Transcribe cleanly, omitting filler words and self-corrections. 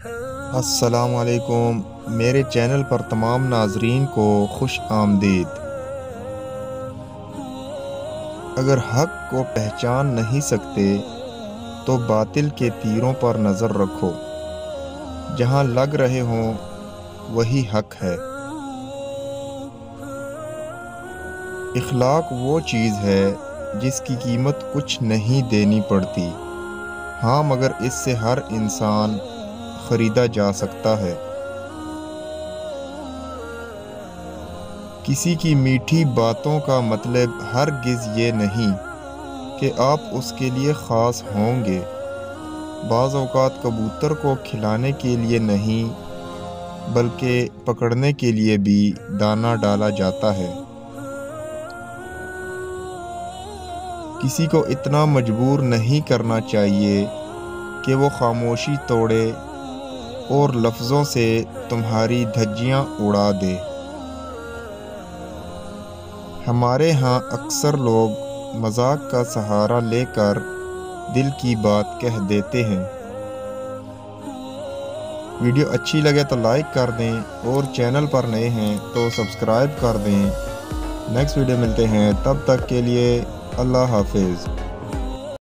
السلام علیکم، میرے چینل پر تمام ناظرین کو خوش آمدید۔ اگر حق کو پہچان نہیں سکتے تو باطل کے تیروں پر نظر رکھو، جہاں لگ رہے ہوں وہی حق ہے۔ اخلاق وہ چیز ہے جس کی قیمت کچھ نہیں دینی پڑتی، ہاں مگر اس سے ہر انسان خریدا جا سکتا ہے۔ کسی کی میٹھی باتوں کا مطلب ہرگز یہ نہیں کہ آپ اس کے لیے خاص ہوں گے۔ بعض اوقات کبوتر کو کھلانے کے لیے نہیں بلکہ پکڑنے کے لیے بھی دانہ ڈالا جاتا ہے۔ کسی کو اتنا مجبور نہیں کرنا چاہیے کہ وہ خاموشی توڑے اور لفظوں سے تمہاری دھجیاں اڑا دے۔ ہمارے ہاں اکثر لوگ مذاق کا سہارا لے کر دل کی بات کہہ دیتے ہیں۔ ویڈیو اچھی لگے تو لائک کر دیں اور چینل پر نئے ہیں تو سبسکرائب کر دیں۔ نیکسٹ ویڈیو ملتے ہیں، تب تک کے لیے اللہ حافظ۔